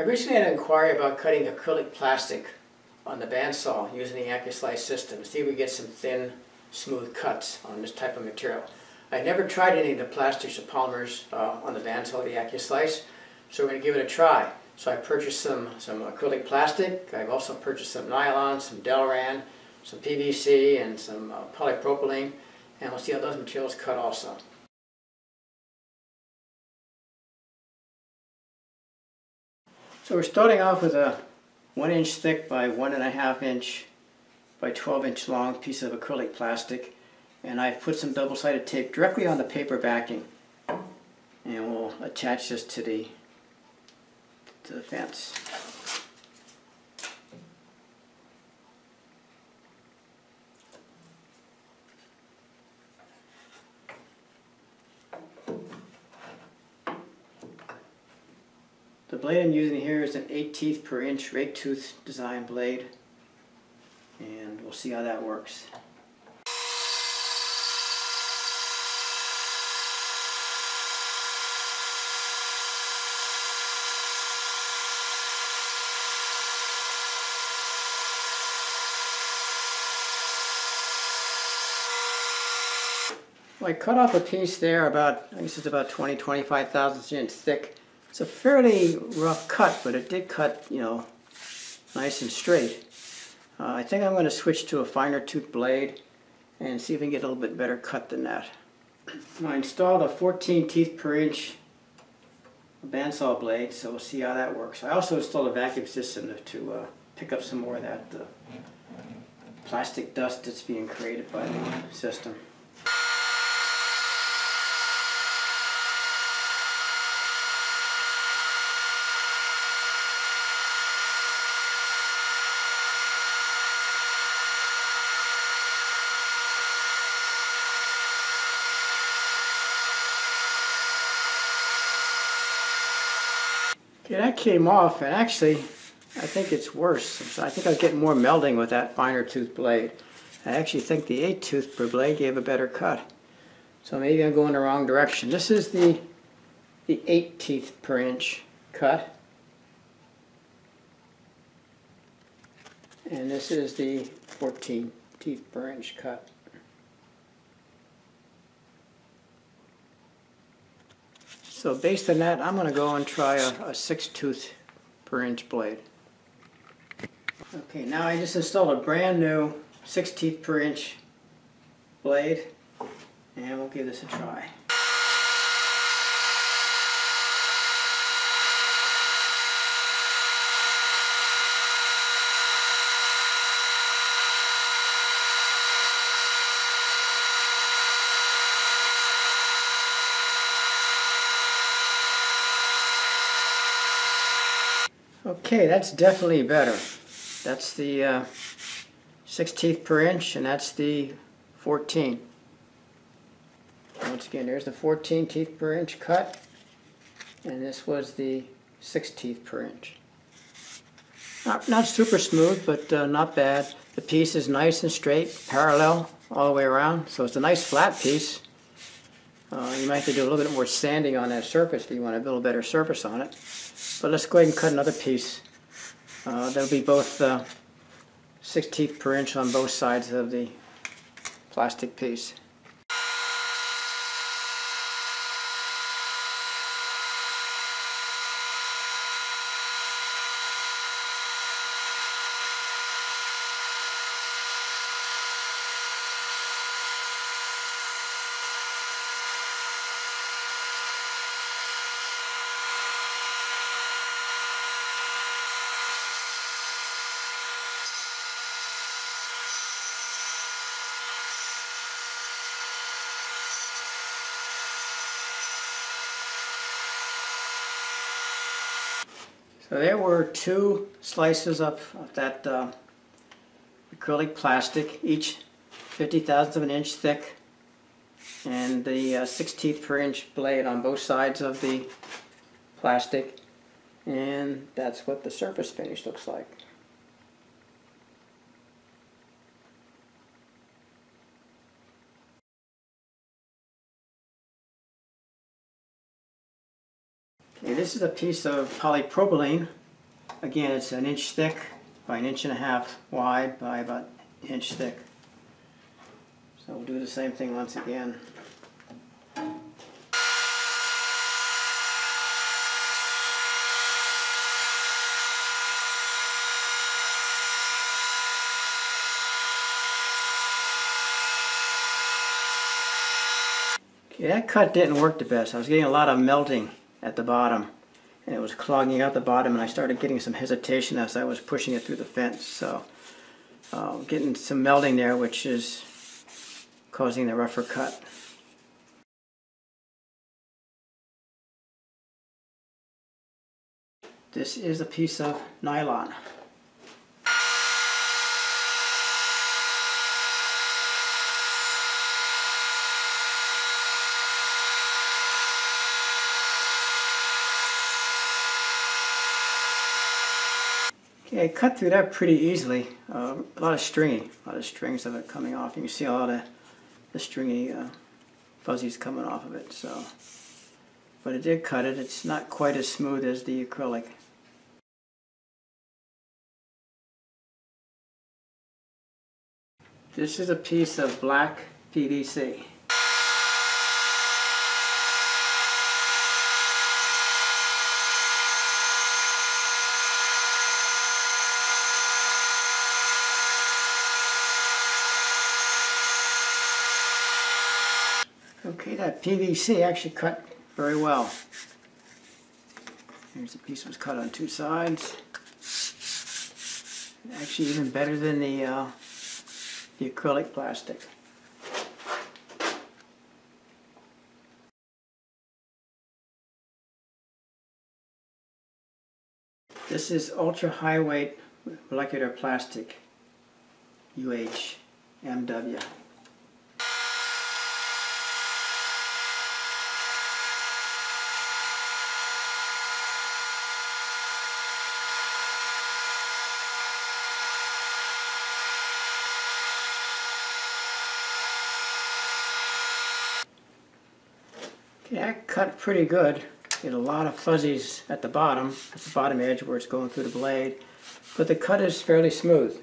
I recently had an inquiry about cutting acrylic plastic on the bandsaw using the Accu-Slice system. See if we get some thin, smooth cuts on this type of material. I never tried any of the plastics or polymers on the bandsaw, the Accu-Slice, so we're going to give it a try. So I purchased some acrylic plastic. I've also purchased some nylon, some Delrin, some PVC, and some polypropylene, and we'll see how those materials cut also. So we're starting off with a 1 inch thick by 1.5 inch by 12 inch long piece of acrylic plastic, and I've put some double-sided tape directly on the paper backing, and we'll attach this to the fence. The blade I'm using here is an 8 teeth per inch rake tooth design blade, and we'll see how that works. Well, I cut off a piece there about, I guess it's about 25 thousandths inch thick. It's a fairly rough cut, but it did cut, nice and straight. I think I'm going to switch to a finer tooth blade and see if we can get a little bit better cut than that. I installed a 14 teeth per inch bandsaw blade, so we'll see how that works. I also installed a vacuum system to pick up some more of that plastic dust that's being created by the system. Okay, that came off, and actually I think it's worse. So I think I was getting more melding with that finer tooth blade. I actually think the 8 tooth per blade gave a better cut. So maybe I'm going the wrong direction. This is the 8 teeth per inch cut. And this is the 14 teeth per inch cut. So based on that, I'm going to go and try a 6 tooth per inch blade. Okay, now I just installed a brand new 6 teeth per inch blade, and we'll give this a try. Okay, that's definitely better. That's the 6 teeth per inch, and that's the 14. Once again, there's the 14 teeth per inch cut, and this was the 6 teeth per inch. Not super smooth, but not bad. The piece is nice and straight, parallel all the way around, so it's a nice flat piece. You might have to do a little bit more sanding on that surface if you want to build a better surface on it. But let's go ahead and cut another piece. That'll be both 6 teeth per inch on both sides of the plastic piece. So there were 2 slices of that acrylic plastic, each 50 thousandths of an inch thick, and the 6 teeth per inch blade on both sides of the plastic, and that's what the surface finish looks like. Okay, this is a piece of polypropylene Again, it's an inch thick by an inch and a half wide by about an inch thick. So we'll do the same thing once again. Okay, that cut didn't work the best. I was getting a lot of melting at the bottom, and it was clogging out the bottom, and I started getting some hesitation as I was pushing it through the fence. So getting some melting there, which is causing the rougher cut. This is a piece of nylon. Okay, I cut through that pretty easily. A lot of strings of it coming off. You can see a lot of the stringy fuzzies coming off of it. So, but it did cut it. It's not quite as smooth as the acrylic. This is a piece of black PVC. Okay, that PVC actually cut very well. Here's a piece that was cut on two sides. Actually even better than the acrylic plastic. This is ultra high weight molecular plastic, UHMW. Yeah, it cut pretty good. Get a lot of fuzzies at the bottom. That's the bottom edge where it's going through the blade. But the cut is fairly smooth.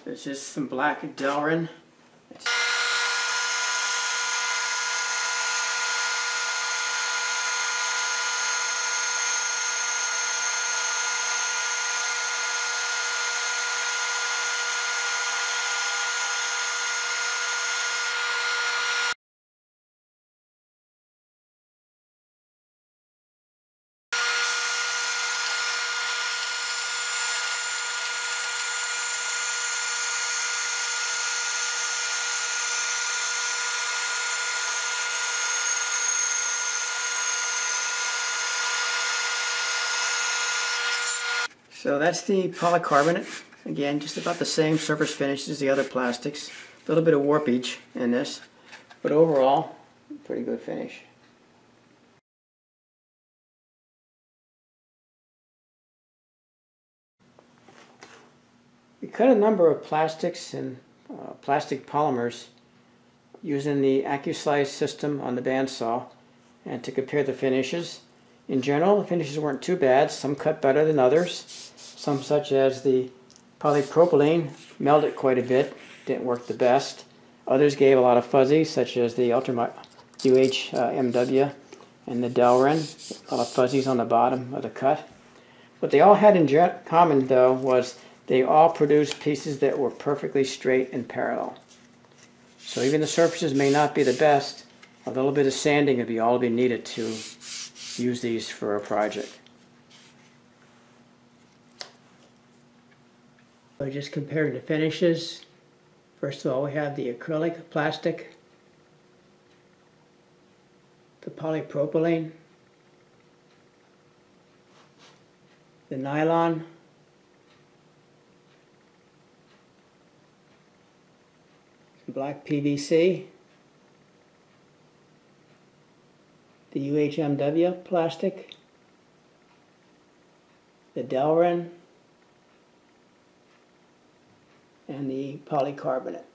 There's just some black Delrin. So that's the polycarbonate. Again, just about the same surface finish as the other plastics. A little bit of warpage in this, but overall, pretty good finish. We cut a number of plastics and plastic polymers using the Accu-Slice system on the bandsaw, and to compare the finishes. In general, the finishes weren't too bad. Some cut better than others. Some, such as the polypropylene, melted quite a bit, didn't work the best. Others gave a lot of fuzzy, such as the UHMW and the Delrin. A lot of fuzzies on the bottom of the cut. What they all had in common, though, was they all produced pieces that were perfectly straight and parallel. So even the surfaces may not be the best, a little bit of sanding would be all be needed to use these for a project. So just comparing the finishes. First of all, we have the acrylic plastic, the polypropylene, the nylon, the black PVC, the UHMW plastic, the Delrin, and the polycarbonate.